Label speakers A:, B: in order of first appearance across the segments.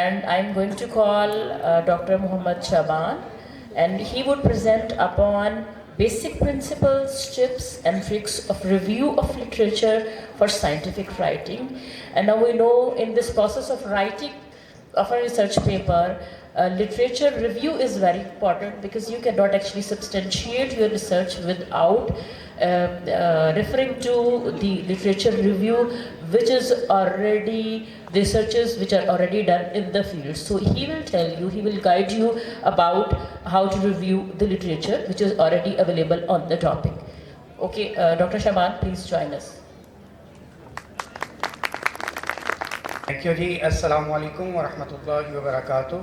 A: And I'm going to call Dr. Muhammad Shaban, and he would present upon basic principles, tips and tricks of review of literature for scientific writing. And now we know in this process of writing of a research paper, literature review is very important because you cannot actually substantiate your research without referring to the literature review, which is already researches which are already done in the field. So he will tell you, he will guide you about how to review the literature which is already available on the topic. Okay, Dr. Shaban, please join us.
B: Thank you ji. Assalamu alaikum wa rahmatullahi wa barakatuh.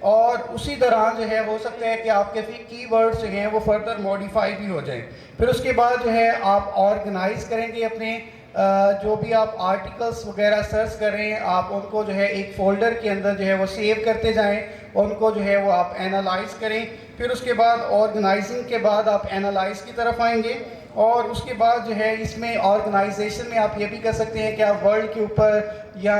B: اور اسی دوران جو ہے ہو سکتا ہے کہ آپ کے کی ورڈز جو ہیں وہ فردر موڈیفائی بھی ہو جائیں. پھر اس کے بعد جو ہے آپ آرگنائز کریں گے اپنے جو بھی آپ آرٹیکلس وغیرہ سرچ کر رہے ہیں, آپ ان کو جو ہے ایک فولڈر کے اندر جو ہے وہ سیو کرتے جائیں, ان کو جو ہے وہ آپ اینالائز کریں. پھر اس کے بعد آرگنائزنگ کے بعد آپ اینالائز کی طرف آئیں گے, اور اس کے بعد جو ہے اس میں آرگنائزیشن میں آپ یہ بھی کر سکتے ہیں کہ آپ ورڈ کے اوپر یا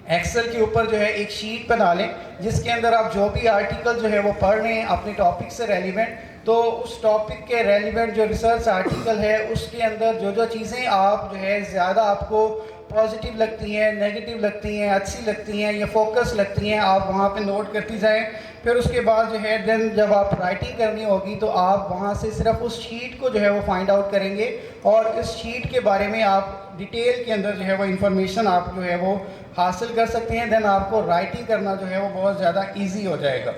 B: ایکسل کے اوپر جو ہے ایک شیٹ بنا لیں جس کے اندر آپ جو بھی آرٹیکل جو ہے وہ پڑھ رہے ہیں اپنے ٹاپک سے ریلیونٹ, تو اس ٹاپک کے ریلیونٹ جو ریسرچ آرٹیکل ہے اس کے اندر جو چیزیں آپ جو ہے زیادہ آپ کو پازیٹیو لگتی ہیں, نیگیٹو لگتی ہیں, اچھی لگتی ہیں یا فوکس لگتی ہیں, آپ وہاں پہ نوٹ کرتی جائیں. پھر اس کے بعد جو ہے دین جب آپ رائٹنگ کرنی ہوگی تو آپ وہاں سے صرف اس شیٹ کو جو ہے وہ فائنڈ آؤٹ کریں گے, اور اس شیٹ کے بارے میں آپ ڈیٹیل کے اندر جو ہے وہ انفارمیشن آپ جو ہے وہ حاصل کر سکتے ہیں. دین آپ کو رائٹنگ کرنا جو ہے وہ بہت زیادہ ایزی ہو جائے گا.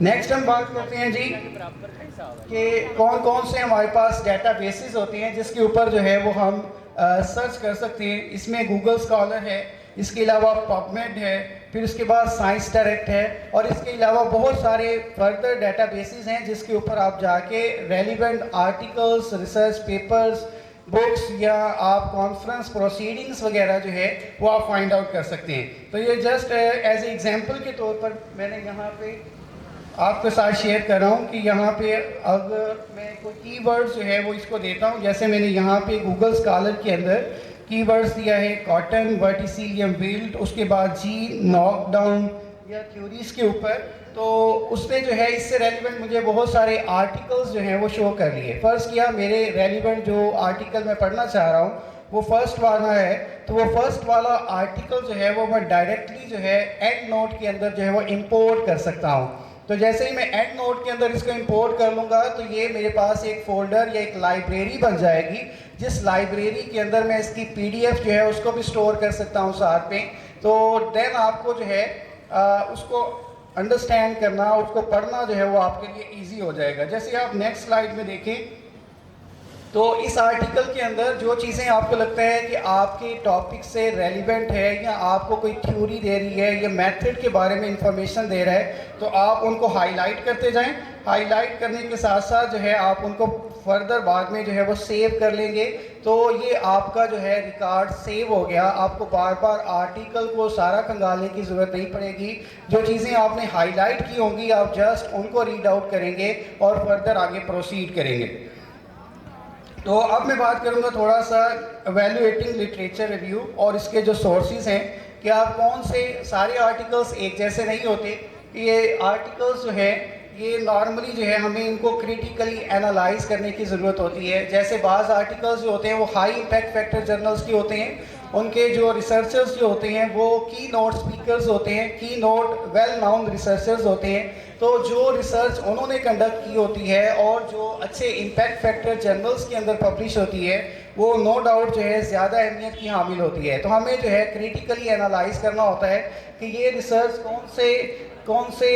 B: نیکسٹ ہم بات کرتے ہیں جی کہ کون کون سے ہمارے پاس ڈیٹا بیسز ہوتے ہیں جس کے اوپر جو ہے وہ ہم سرچ کر سکتے ہیں. اس میں گوگل اسکالر ہے, اس کے علاوہ پب میڈ ہے, پھر اس کے بعد سائنس ڈائریکٹ ہے, اور اس کے علاوہ بہت سارے فردر ڈیٹا بیسز ہیں جس کے اوپر آپ جا کے relevant articles, research papers, books یا آپ کانفرنس پروسیڈنگس وغیرہ جو ہے وہ آپ فائنڈ آؤٹ کر سکتے ہیں. تو یہ جسٹ ایز اے ایگزامپل کے طور پر میں نے یہاں پہ آپ کے ساتھ شیئر کر رہا ہوں کہ یہاں پہ اگر میں کوئی کی ورڈز جو ہے وہ اس کو دیتا ہوں, جیسے میں نے یہاں پہ گوگل اسکالر کے اندر کی ورڈز دیا ہے کاٹن, ورٹیسیلیم ویلٹ, اس کے بعد جی ناک ڈاؤن یا تھیوریز کے اوپر, تو اس نے جو ہے اس سے ریلیونٹ مجھے بہت سارے آرٹیکلز جو ہیں وہ شو کر لیے. فرض کیا میرے ریلیونٹ جو آرٹیکل میں پڑھنا چاہ رہا ہوں وہ فرسٹ والا ہے, تو وہ فرسٹ والا آرٹیکل جو ہے وہ میں ڈائریکٹلی جو ہے اینڈ نوٹ کے اندر جو ہے وہ امپورٹ کر سکتا ہوں. تو جیسے ہی میں اینڈ نوٹ کے اندر اس کو امپورٹ کر لوں گا تو یہ میرے پاس ایک فولڈر یا ایک لائبریری بن جائے گی, جس لائبریری کے اندر میں اس کی پی ڈی ایف جو ہے اس کو بھی سٹور کر سکتا ہوں ساتھ میں. تو دین آپ کو جو ہے اس کو انڈرسٹینڈ کرنا, اس کو پڑھنا جو ہے وہ آپ کے لیے ایزی ہو جائے گا. جیسے آپ نیکسٹ سلائیڈ میں دیکھیں تو اس آرٹیکل کے اندر جو چیزیں آپ کو لگتا ہے کہ آپ کے ٹاپک سے ریلیونٹ ہے یا آپ کو کوئی تھیوری دے رہی ہے یا میتھڈ کے بارے میں انفارمیشن دے رہا ہے تو آپ ان کو ہائی لائٹ کرتے جائیں. ہائی لائٹ کرنے کے ساتھ ساتھ جو ہے آپ ان کو فردر بعد میں جو ہے وہ سیو کر لیں گے, تو یہ آپ کا جو ہے ریکارڈ سیو ہو گیا. آپ کو بار بار آرٹیکل کو سارا کھنگالنے کی ضرورت نہیں پڑے گی. جو چیزیں آپ نے ہائی لائٹ کی ہوں گی آپ جسٹ ان کو ریڈ آؤٹ کریں گے اور فردر آگے پروسیڈ کریں گے. تو اب میں بات کروں گا تھوڑا سا ایویلویٹنگ لٹریچر ریویو اور اس کے جو سورسز ہیں کہ آپ کون سے, سارے آرٹیکلس ایک جیسے نہیں ہوتے. یہ آرٹیکلس جو ہے یہ نارملی جو ہے ہمیں ان کو کریٹیکلی اینالائز کرنے کی ضرورت ہوتی ہے. جیسے بعض آرٹیکلس جو ہوتے ہیں وہ ہائی امپیکٹ فیکٹر جرنلس کے ہوتے ہیں, ان کے جو ریسرچرز جو ہوتے ہیں وہ کی نوٹ اسپیکرز ہوتے ہیں, کی نوٹ ویل ناؤن ریسرچرز ہوتے ہیں. تو جو ریسرچ انہوں نے کنڈکٹ کی ہوتی ہے اور جو اچھے امپیکٹ فیکٹر جرنلز کے اندر پبلش ہوتی ہے وہ نو ڈاؤٹ جو ہے زیادہ اہمیت کی حامل ہوتی ہے. تو ہمیں جو ہے کریٹیکلی اینالائز کرنا ہوتا ہے کہ یہ ریسرچ کون سے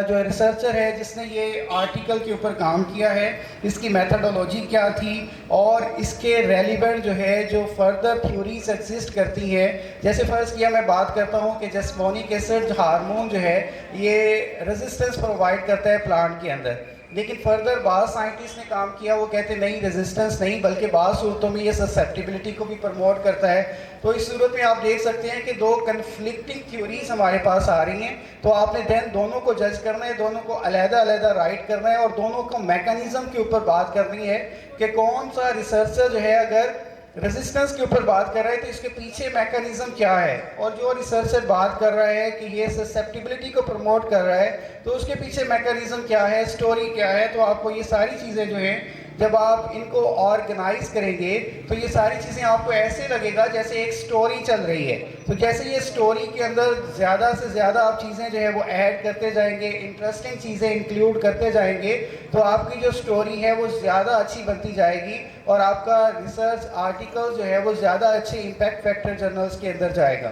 B: جو ریسرچر ہے جس نے یہ آرٹیکل کے اوپر کام کیا ہے, اس کی میتھڈولوجی کیا تھی, اور اس کے ریلیونٹ جو ہے جو فردر تھیوریز ایگزسٹ کرتی ہیں. جیسے فرض کیا میں بات کرتا ہوں کہ جسمونک ایسڈ ہارمون جو ہے یہ ریزسٹنس پرووائڈ کرتا ہے پلانٹ کے اندر, لیکن فردر بعض سائنٹسٹ نے کام کیا وہ کہتے نہیں ریزسٹنس نہیں بلکہ بعض صورتوں میں یہ سسیپٹیبلٹی کو بھی پروموٹ کرتا ہے. تو اس صورت میں آپ دیکھ سکتے ہیں کہ دو کنفلکٹنگ تھیوریز ہمارے پاس آ رہی ہیں, تو آپ نے دین دونوں کو جج کرنا ہے, دونوں کو علیحدہ علیحدہ رائٹ کرنا ہے اور دونوں کو میکانزم کے اوپر بات کرنی ہے کہ کون سا ریسرچر جو ہے اگر ریزسٹنس کے اوپر بات کر رہا ہے تو اس کے پیچھے میکانزم کیا ہے, اور جو ریسرچر بات کر رہا ہے کہ یہ سسیپٹیبلٹی کو پروموٹ کر رہا ہے تو اس کے پیچھے میکانزم کیا ہے, سٹوری کیا ہے. تو آپ کو یہ ساری چیزیں جو ہیں جب آپ ان کو آرگنائز کریں گے تو یہ ساری چیزیں آپ کو ایسے لگے گا جیسے ایک سٹوری چل رہی ہے. تو جیسے یہ سٹوری کے اندر زیادہ سے زیادہ آپ چیزیں جو ہے وہ ایڈ کرتے جائیں گے, انٹرسٹنگ چیزیں انکلوڈ کرتے جائیں گے, تو آپ کی جو سٹوری ہے وہ زیادہ اچھی بنتی جائے گی اور آپ کا ریسرچ آرٹیکل جو ہے وہ زیادہ اچھے امپیکٹ فیکٹر جرنلز کے اندر جائے گا.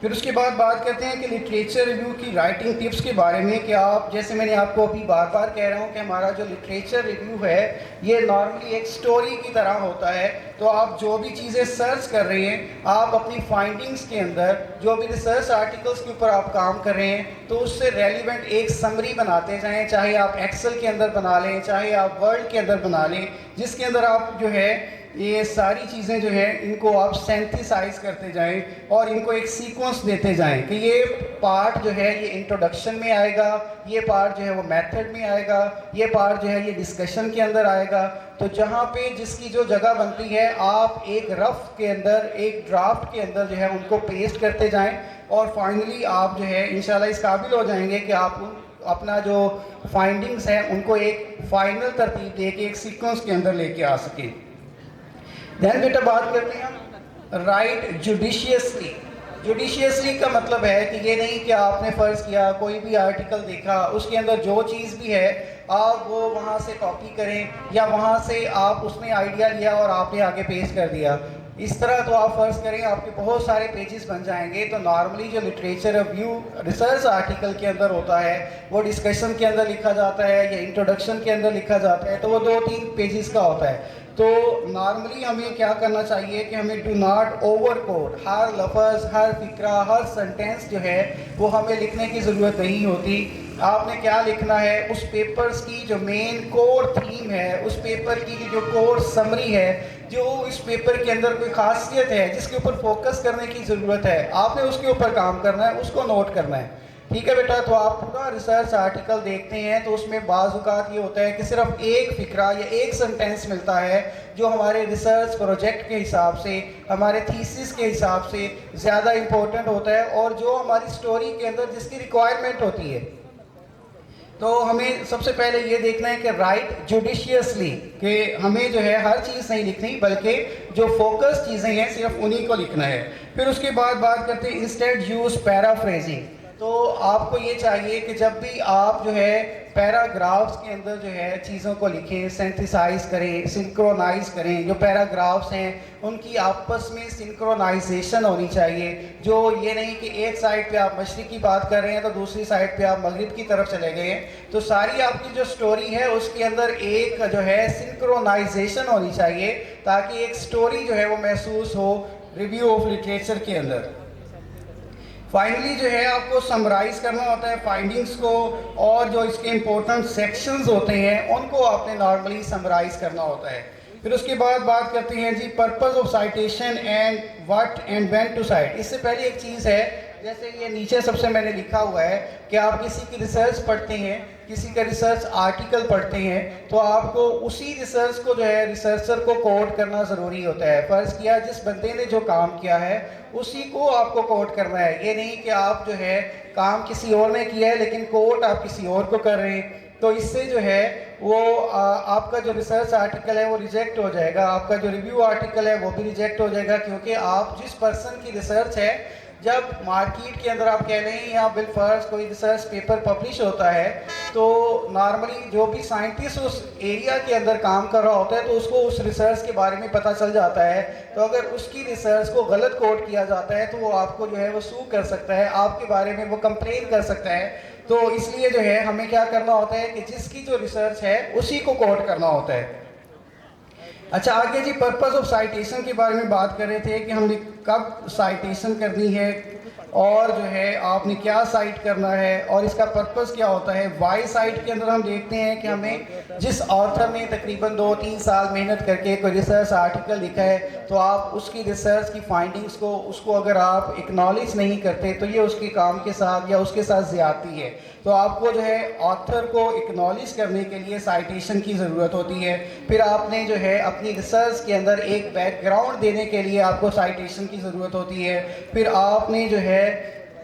B: پھر اس کے بعد بات کرتے ہیں کہ لٹریچر ریویو کی رائٹنگ ٹپس کے بارے میں کہ آپ جیسے میں نے آپ کو ابھی بار بار کہہ رہا ہوں کہ ہمارا جو لٹریچر ریویو ہے یہ نارملی ایک سٹوری کی طرح ہوتا ہے. تو آپ جو بھی چیزیں سرچ کر رہے ہیں آپ اپنی فائنڈنگز کے اندر جو بھی ریسرچ آرٹیکلس کے اوپر آپ کام کر رہے ہیں تو اس سے ریلیونٹ ایک سمری بناتے جائیں, چاہے آپ ایکسل کے اندر بنا لیں, چاہے آپ ورڈ کے اندر بنا لیں, جس کے اندر آپ جو ہے یہ ساری چیزیں جو ہیں ان کو آپ سینتھیسائز کرتے جائیں اور ان کو ایک سیکوینس دیتے جائیں کہ یہ پارٹ جو ہے یہ انٹروڈکشن میں آئے گا, یہ پارٹ جو ہے وہ میتھڈ میں آئے گا, یہ پارٹ جو ہے یہ ڈسکشن کے اندر آئے گا. تو جہاں پہ جس کی جو جگہ بنتی ہے آپ ایک رف کے اندر, ایک ڈرافٹ کے اندر جو ہے ان کو پیسٹ کرتے جائیں اور فائنلی آپ جو ہے انشاءاللہ اس قابل ہو جائیں گے کہ آپ اپنا جو فائنڈنگز ہیں ان کو ایک فائنل ترتیب دے کے ایک سیکوینس کے اندر لے کے آ سکیں. دین بیٹا بات کرتے ہیں رائٹ جوڈیشیسلی. جوڈیشیسلی کا مطلب ہے کہ یہ نہیں کہ آپ نے فرض کیا کوئی بھی آرٹیکل دیکھا اس کے اندر جو چیز بھی ہے آپ وہ وہاں سے کاپی کریں یا وہاں سے آپ اس میں آئیڈیا لیا اور آپ نے آگے پیش کر دیا. اس طرح تو آپ فرض کریں آپ کے بہت سارے پیجز بن جائیں گے. تو نارملی جو لٹریچر ریویو ریسرچ آرٹیکل کے اندر ہوتا ہے وہ ڈسکشن کے اندر لکھا جاتا ہے یا انٹروڈکشن کے اندر لکھا جاتا ہے تو وہ 2-3 پیجز کا ہوتا ہے. تو نارملی ہمیں کیا کرنا چاہیے کہ ہمیں ڈو ناٹ اوور کوٹ, ہر لفظ, ہر فقرہ, ہر سنٹینس جو ہے وہ ہمیں لکھنے کی ضرورت نہیں ہوتی. آپ نے کیا لکھنا ہے اس پیپرز کی جو مین کور تھیم ہے, اس پیپر کی جو کور سمری ہے, جو اس پیپر کے اندر کوئی خاصیت ہے جس کے اوپر فوکس کرنے کی ضرورت ہے آپ نے اس کے اوپر کام کرنا ہے, اس کو نوٹ کرنا ہے. ٹھیک ہے بیٹا. تو آپ پورا ریسرچ آرٹیکل دیکھتے ہیں تو اس میں بعض اوقات یہ ہوتا ہے کہ صرف ایک فقرہ یا ایک سنٹینس ملتا ہے جو ہمارے ریسرچ پروجیکٹ کے حساب سے, ہمارے تھیسس کے حساب سے زیادہ امپورٹنٹ ہوتا ہے اور جو ہماری سٹوری کے اندر جس کی ریکوائرمنٹ ہوتی ہے. تو ہمیں سب سے پہلے یہ دیکھنا ہے کہ رائٹ جوڈیشیسلی, کہ ہمیں جو ہے ہر چیز نہیں لکھنی بلکہ جو فوکس چیزیں ہیں صرف انہی کو لکھنا ہے. پھر اس کے بعد بات کرتے ہیں انسٹیڈ یوز پیرافریزنگ. تو آپ کو یہ چاہیے کہ جب بھی آپ جو ہے پیراگرافس کے اندر جو ہے چیزوں کو لکھیں, سینتھیسائز کریں, سنکرونائز کریں. جو پیراگرافس ہیں ان کی آپس میں سنکرونائزیشن ہونی چاہیے. جو یہ نہیں کہ ایک سائڈ پہ آپ مشرق کی بات کر رہے ہیں تو دوسری سائڈ پہ آپ مغرب کی طرف چلے گئے ہیں. تو ساری آپ کی جو سٹوری ہے اس کے اندر ایک جو ہے سنکرونائزیشن ہونی چاہیے تاکہ ایک سٹوری جو ہے وہ محسوس ہو ریویو آف لٹریچر کے اندر. فائنلی جو ہے آپ کو سمرائز کرنا ہوتا ہے فائنڈنگز کو, اور جو اس کے امپورٹنٹ سیکشنز ہوتے ہیں ان کو آپ نے نارملی سمرائز کرنا ہوتا ہے. پھر اس کے بعد بات کرتے ہیں جی purpose of citation and what and when to cite. اس سے پہلے ایک چیز ہے, جیسے یہ نیچے سب سے میں نے لکھا ہوا ہے کہ آپ کسی کی ریسرچ پڑھتے ہیں, کسی کا ریسرچ آرٹیکل پڑھتے ہیں تو آپ کو اسی ریسرچ کو جو ہے ریسرچر کو کوٹ کرنا ضروری ہوتا ہے. فرض کیا جس بندے نے جو کام کیا ہے اسی کو آپ کو کوٹ کرنا ہے. یہ نہیں کہ آپ جو ہے کام کسی اور نے کیا ہے لیکن کوٹ آپ کسی اور کو کر رہے ہیں. تو اس سے جو ہے وہ آپ کا جو ریسرچ آرٹیکل ہے وہ ریجیکٹ ہو جائے گا, آپ کا جو ریویو آرٹیکل ہے وہ بھی ریجیکٹ ہو جائے گا. کیونکہ آپ جس پرسن کی ریسرچ ہے, جب مارکیٹ کے اندر آپ کہہ لیں یا بالفرض کوئی ریسرچ پیپر پبلش ہوتا ہے تو نارملی جو بھی سائنٹسٹ اس ایریا کے اندر کام کر رہا ہوتا ہے تو اس کو اس ریسرچ کے بارے میں پتہ چل جاتا ہے. تو اگر اس کی ریسرچ کو غلط کوٹ کیا جاتا ہے تو وہ آپ کو جو ہے وہ سو کر سکتا ہے, آپ کے بارے میں وہ کمپلین کر سکتا ہے. تو اس لیے جو ہے ہمیں کیا کرنا ہوتا ہے کہ جس کی جو ریسرچ ہے اسی کو کوٹ کرنا ہوتا ہے. اچھا آگے جی پرپز آف سائٹیشن کے بارے میں بات کر رہے تھے کہ ہم نے کب سائٹیشن کرنی ہے اور جو ہے آپ نے کیا سائٹ کرنا ہے اور اس کا پرپز کیا ہوتا ہے. وائی سائٹ کے اندر ہم دیکھتے ہیں کہ ہمیں جس آتھر نے تقریباً 2-3 سال محنت کر کے کوئی ریسرچ آرٹیکل لکھا ہے تو آپ اس کی ریسرچ کی فائنڈنگز کو اس کو اگر آپ اکنالج نہیں کرتے تو یہ اس کے کام کے ساتھ یا اس کے ساتھ زیادتی ہے. تو آپ کو جو ہے آتھر کو اکنالج کرنے کے لیے سائٹیشن کی ضرورت ہوتی ہے. پھر آپ نے جو ہے اپنی ریسرچ کے اندر ایک بیک گراؤنڈ دینے کے لیے آپ کو سائٹیشن کی ضرورت ہوتی ہے. پھر آپ نے جو ہے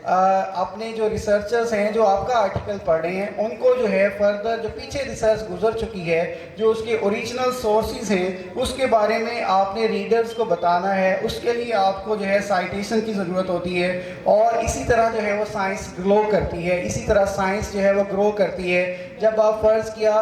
B: اپنے جو ریسرچرز ہیں جو آپ کا آرٹیکل پڑھ رہے ہیں ان کو جو ہے فردر جو پیچھے ریسرچ گزر چکی ہے جو اس کے اوریجنل سورسز ہیں اس کے بارے میں آپ نے ریڈرز کو بتانا ہے. اس کے لیے آپ کو جو ہے سائٹیشن کی ضرورت ہوتی ہے. اور اسی طرح جو ہے وہ سائنس گرو کرتی ہے, اسی طرح سائنس جو ہے وہ گرو کرتی ہے. جب آپ فرض کیا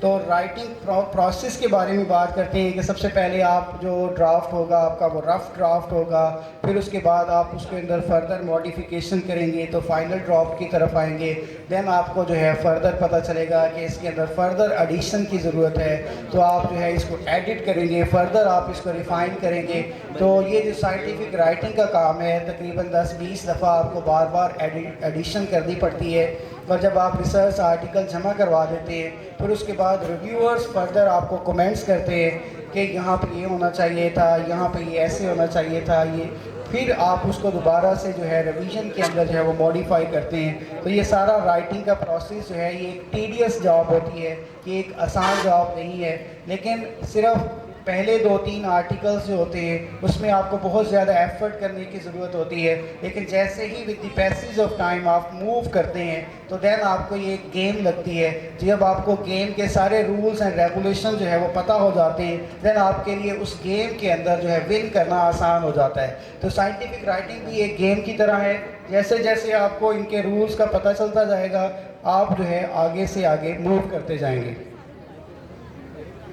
B: تو رائٹنگ پروسیس کے بارے میں بات کرتے ہیں کہ سب سے پہلے آپ جو ڈرافٹ ہوگا آپ کا وہ رف ڈرافٹ ہوگا, پھر اس کے بعد آپ اس کے اندر فردر ماڈیفیکیشن کریں گے تو فائنل ڈرافٹ کی طرف آئیں گے. دین آپ کو جو ہے فردر پتہ چلے گا کہ اس کے اندر فردر ایڈیشن کی ضرورت ہے, تو آپ جو ہے اس کو ایڈٹ کریں گے, فردر آپ اس کو ریفائن کریں گے. تو یہ جو سائنٹیفک رائٹنگ کا کام ہے تقریباً 10-20 دفعہ آپ کو بار بار ایڈیشن کرنی پڑتی ہے. اور جب آپ ریسرچ آرٹیکل جمع کروا دیتے ہیں پھر اس کے بعد ریویورز فردر آپ کو کومنٹس کرتے ہیں کہ یہاں پہ یہ ہونا چاہیے تھا, یہاں پہ یہ ایسے ہونا چاہیے تھا, پھر آپ اس کو دوبارہ سے جو ہے ریویژن کے اندر جو ہے وہ موڈیفائی کرتے ہیں. تو یہ سارا رائٹنگ کا پروسیس جو ہے یہ ایک ٹیڈیس جاب ہوتی ہے, یہ ایک آسان جاب نہیں ہے. لیکن صرف پہلے 2-3 آرٹیکلس جو ہوتے ہیں اس میں آپ کو بہت زیادہ ایفرٹ کرنے کی ضرورت ہوتی ہے, لیکن جیسے ہی with the passage of time آپ موو کرتے ہیں تو دین آپ کو یہ گیم لگتی ہے. جب آپ کو گیم کے سارے رولز اینڈ ریگولیشن جو ہے وہ پتہ ہو جاتے ہیں دین آپ کے لیے اس گیم کے اندر جو ہے ون کرنا آسان ہو جاتا ہے. تو سائنٹیفک رائٹنگ بھی ایک گیم کی طرح ہے, جیسے جیسے آپ کو ان کے رولز کا پتہ چلتا جائے گا آپ جو ہے آگے سے آگے موو کرتے جائیں گے.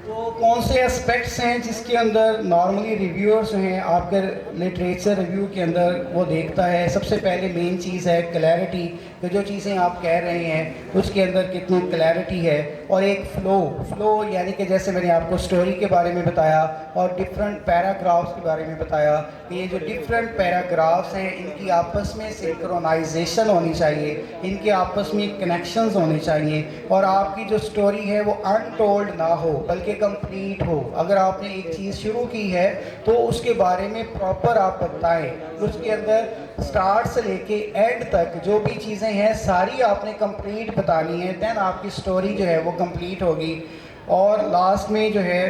B: تو کون سے اسپیکٹس ہیں جس کے اندر نارملی ریویورز جو ہیں آپ کے لٹریچر ریویو کے اندر وہ دیکھتا ہے؟ سب سے پہلے مین چیز ہے کلیئرٹی, کہ جو چیزیں آپ کہہ رہے ہیں اس کے اندر کتنی کلیئرٹی ہے, اور ایک فلو یعنی کہ جیسے میں نے آپ کو سٹوری کے بارے میں بتایا اور ڈفرینٹ پیراگرافس کے بارے میں بتایا کہ یہ جو ڈفرینٹ پیراگرافس ہیں ان کی آپس میں سنکرونائزیشن ہونی چاہیے, ان کے آپس میں کنیکشنز ہونے چاہیے, اور آپ کی جو سٹوری ہے وہ انٹولڈ نہ ہو بلکہ کمپلیٹ ہو. اگر آپ نے ایک چیز شروع کی ہے تو اس کے بارے میں پراپر آپ بتائیں, اس کے اندر سٹارٹ سے لے کے اینڈ تک جو بھی چیزیں ہیں ساری آپ نے کمپلیٹ بتانی ہے, دین آپ کی سٹوری جو ہے وہ کمپلیٹ ہوگی. اور لاسٹ میں جو ہے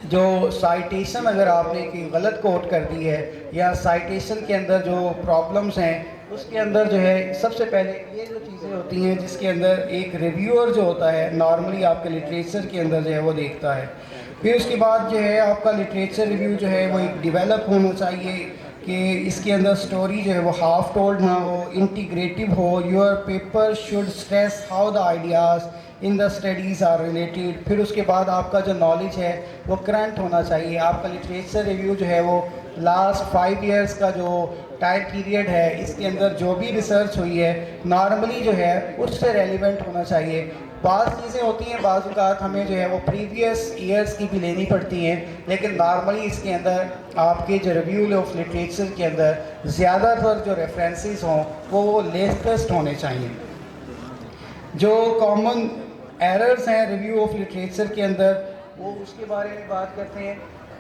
B: جو سائٹیشن اگر آپ نے کوئی غلط کوٹ کر دی ہے یا سائٹیشن کے اندر جو پرابلمس ہیں اس کے اندر جو ہے سب سے پہلے یہ جو چیزیں ہوتی ہیں جس کے اندر ایک ریویور جو ہوتا ہے نارملی آپ کے لٹریچر کے اندر جو ہے وہ دیکھتا ہے. پھر اس کے بعد جو ہے آپ کا لٹریچر ریویو جو ہے وہ ایک ڈیولپ ہونا چاہیے کہ اس کے اندر سٹوری جو ہے وہ ہاف ٹولڈ نہ ہو, انٹیگریٹو ہو. Your paper should stress how the ideas in the studies are related. پھر اس کے بعد آپ کا جو نالج ہے وہ کرنٹ ہونا چاہیے. آپ کا لٹریچر ریویو جو ہے وہ لاسٹ 5 ایئرس کا جو ٹائم پیریڈ ہے اس کے اندر جو بھی ریسرچ ہوئی ہے نارملی جو ہے اس سے ریلیونٹ ہونا چاہیے. بعض چیزیں ہوتی ہیں بعض اوقات ہمیں جو ہے وہ پریویس ایئرس کی بھی لینی پڑتی ہیں, لیکن نارملی اس کے اندر آپ کے جو ریویو آف لٹریچر کے اندر زیادہ تر جو ریفرنسز ہوں وہ لیٹسٹ ہونے چاہیے. جو کامن ایررز ہیں ریویو آف لٹریچر کے اندر وہ اس کے بارے میں بات کرتے ہیں.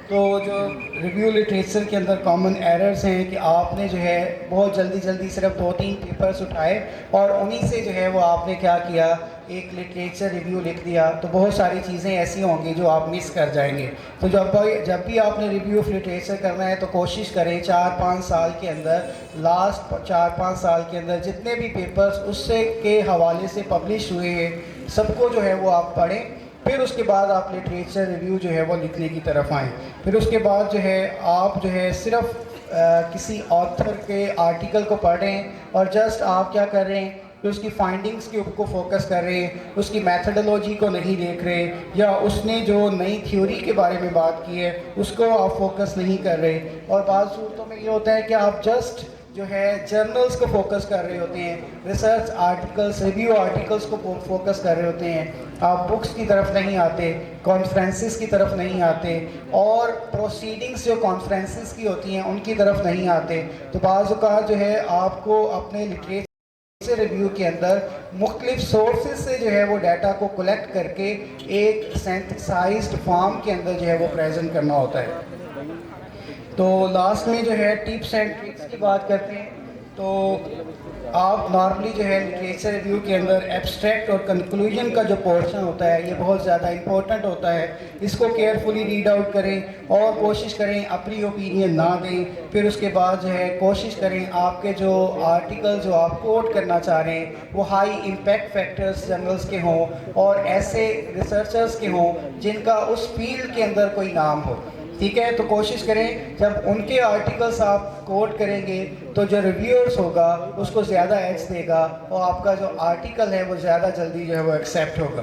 B: تو جو ریویو لٹریچر کے اندر کامن ایررز ہیں کہ آپ نے جو ہے بہت جلدی صرف 2-3 پیپرز اٹھائے اور انہی سے جو ہے وہ آپ نے کیا کیا ایک لٹریچر ریویو لکھ دیا, تو بہت ساری چیزیں ایسی ہوں گی جو آپ مس کر جائیں گے. تو جب بھی آپ نے ریویو آف لٹریچر کرنا ہے تو کوشش کریں 4-5 سال کے اندر, لاسٹ 4-5 سال کے اندر جتنے بھی پیپرز اس سے کے حوالے سے پبلش ہوئے ہیں سب کو جو ہے وہ آپ پڑھیں. پھر اس کے بعد آپ لٹریچر ریویو جو ہے وہ لکھنے کی طرف آئیں. پھر اس کے بعد جو ہے آپ جو ہے صرف کسی آتھر کے آرٹیکل کو پڑھ رہے ہیں اور جسٹ آپ کیا کر رہے ہیں کہ اس کی فائنڈنگز کے اوپر کو فوکس کر رہے ہیں, اس کی میتھڈولوجی کو نہیں دیکھ رہے, یا اس نے جو نئی تھیوری کے بارے میں بات کی ہے اس کو آپ فوکس نہیں کر رہے. اور بعض صورتوں میں یہ ہوتا ہے کہ آپ جسٹ جو ہے جرنلز کو فوکس کر رہے ہوتے ہیں, ریسرچ آرٹیکلس ریویو آرٹیکلس کو فوکس کر رہے ہوتے ہیں, آپ بکس کی طرف نہیں آتے, کانفرنسز کی طرف نہیں آتے, اور پروسیڈنگز جو کانفرنسز کی ہوتی ہیں ان کی طرف نہیں آتے. تو بعض اوقات جو ہے آپ کو اپنے لٹریچر ریویو کے اندر مختلف سورسز سے جو ہے وہ ڈیٹا کو کلیکٹ کر کے ایک سینتھسائزڈ فارم کے اندر جو ہے وہ پریزنٹ کرنا ہوتا ہے. تو لاسٹ میں جو ہے ٹپس اینڈ ٹرکس کی بات کرتے ہیں. تو آپ نارملی جو ہے لٹریچر ریویو کے اندر ایبسٹریکٹ اور کنکلوژن کا جو پورشن ہوتا ہے یہ بہت زیادہ امپورٹنٹ ہوتا ہے. اس کو کیئرفلی ریڈ آؤٹ کریں اور کوشش کریں اپنی اوپینین نہ دیں. پھر اس کے بعد جو ہے کوشش کریں آپ کے جو آرٹیکل جو آپ کوٹ کرنا چاہ رہے ہیں وہ ہائی امپیکٹ فیکٹرز جرنلز کے ہوں اور ایسے ریسرچرز کے ہوں جن کا اس فیلڈ کے اندر کوئی نام ہو. ٹھیک ہے, تو کوشش کریں جب ان کے آرٹیکلس آپ کوٹ کریں گے تو جو ریویورس ہوگا اس کو زیادہ ایج دے گا اور آپ کا جو آرٹیکل ہے وہ زیادہ جلدی جو ہے وہ ایکسیپٹ ہوگا.